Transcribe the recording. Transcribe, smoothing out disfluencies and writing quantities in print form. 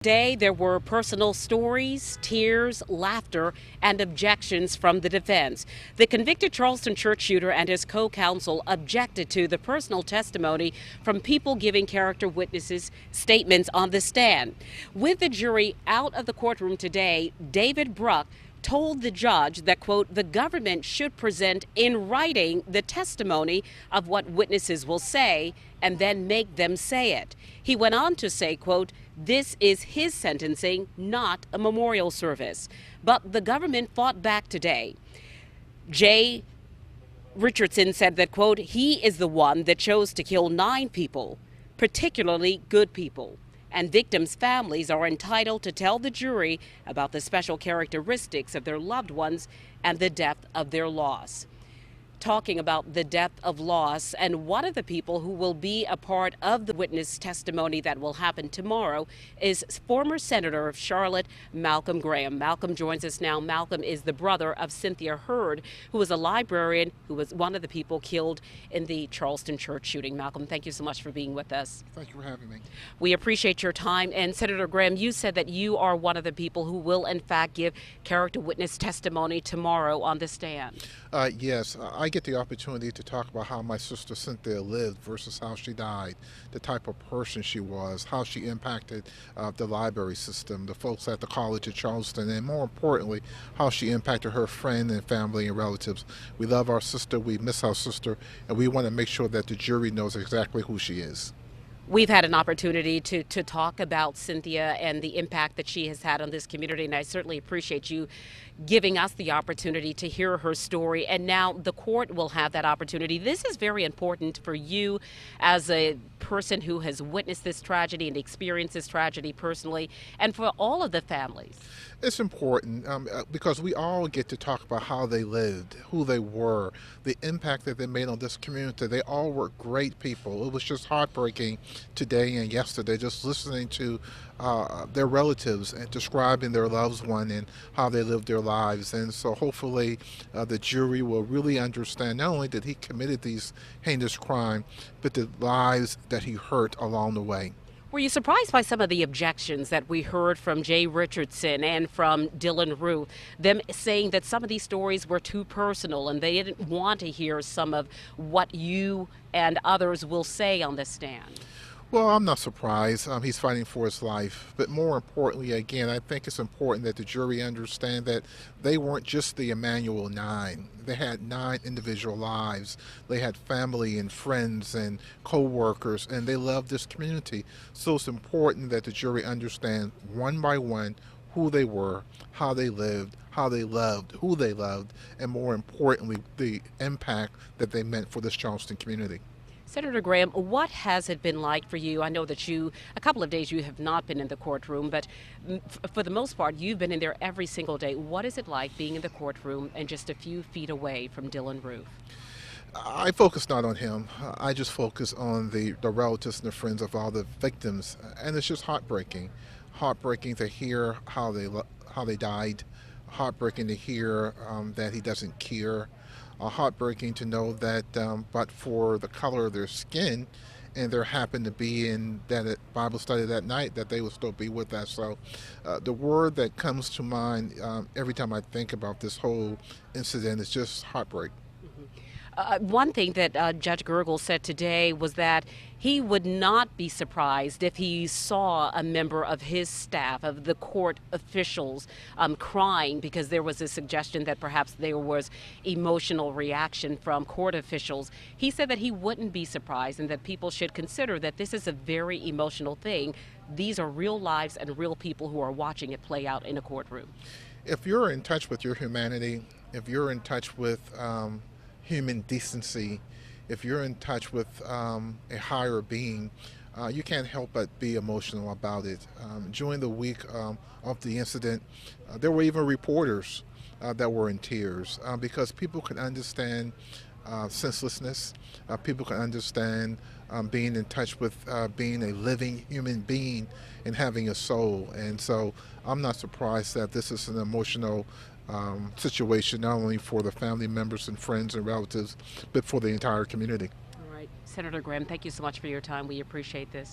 Today, there were personal stories, tears, laughter, and objections from the defense. The convicted Charleston church shooter and his co-counsel objected to the personal testimony from people giving character witnesses statements on the stand. With the jury out of the courtroom today, David Bruck told the judge that, quote, the government should present in writing the testimony of what witnesses will say and then make them say it. He went on to say, quote, this is his sentencing, not a memorial service. But the government fought back today. Jay Richardson said that, quote, he is the one that chose to kill 9 people, particularly good people. And victims' families are entitled to tell the jury about the special characteristics of their loved ones and the depth of their loss. Talking about the depth of loss, and one of the people who will be a part of the witness testimony that will happen tomorrow is former Senator of Charlotte, Malcolm Graham. Malcolm joins us now. Malcolm is the brother of Cynthia Hurd, who was a librarian who was one of the people killed in the Charleston church shooting. Malcolm, thank you so much for being with us. Thank you for having me. We appreciate your time. And Senator Graham, you said that you are one of the people who will in fact give character witness testimony tomorrow on the stand. Yes, I get the opportunity to talk about how my sister Cynthia lived versus how she died, the type of person she was, how she impacted the library system, the folks at the college at Charleston, and more importantly, how she impacted her friend and family and relatives. We love our sister, we miss our sister, and we want to make sure that the jury knows exactly who she is. We've had an opportunity to talk about Cynthia and the impact that she has had on this community, and I certainly appreciate you giving us the opportunity to hear her story. And now the court will have that opportunity. This is very important for you as a person who has witnessed this tragedy and experienced this tragedy personally, and for all of the families. It's important because we all get to talk about how they lived, who they were, the impact that they made on this community. They all were great people. It was just heartbreaking today and yesterday just listening to their relatives and describing their loved one and how they lived their lives. And so hopefully the jury will really understand not only that he committed these heinous crimes, but the lives that he hurt along the way. Were you surprised by some of the objections that we heard from Jay Richardson and from Dylann, them saying that some of these stories were too personal and they didn't want to hear some of what you and others will say on the stand? Well, I'm not surprised. He's fighting for his life. But more importantly, again, I think it's important that the jury understand that they weren't just the Emmanuel 9. They had 9 individual lives. They had family and friends and co-workers, and they loved this community. So it's important that the jury understand one by one who they were, how they lived, how they loved, who they loved, and more importantly, the impact that they meant for this Charleston community. Senator Graham, what has it been like for you? I know that a couple of days you have not been in the courtroom, but for the most part, you've been in there every single day. What is it like being in the courtroom and just a few feet away from Dylann? I focus not on him. I just focus on the relatives and the friends of all the victims, and it's just heartbreaking. Heartbreaking to hear how they died. Heartbreaking to hear that he doesn't care. Heartbreaking to know that but for the color of their skin and there happened to be in that Bible study that night, that they would still be with us. So the word that comes to mind every time I think about this whole incident is just heartbreak. One thing that Judge Gergel said today was that he would not be surprised if he saw a member of his staff, of the court officials, crying because there was a suggestion that perhaps there was emotional reaction from court officials. He said that he wouldn't be surprised and that people should consider that this is a very emotional thing. These are real lives and real people who are watching it play out in a courtroom. If you're in touch with your humanity, if you're in touch with human decency, if you're in touch with a higher being, you can't help but be emotional about it. During the week of the incident, there were even reporters that were in tears because people could understand senselessness. People can understand being in touch with being a living human being and having a soul. And so I'm not surprised that this is an emotional situation, not only for the family members and friends and relatives, but for the entire community. All right. Senator Graham, thank you so much for your time. We appreciate this.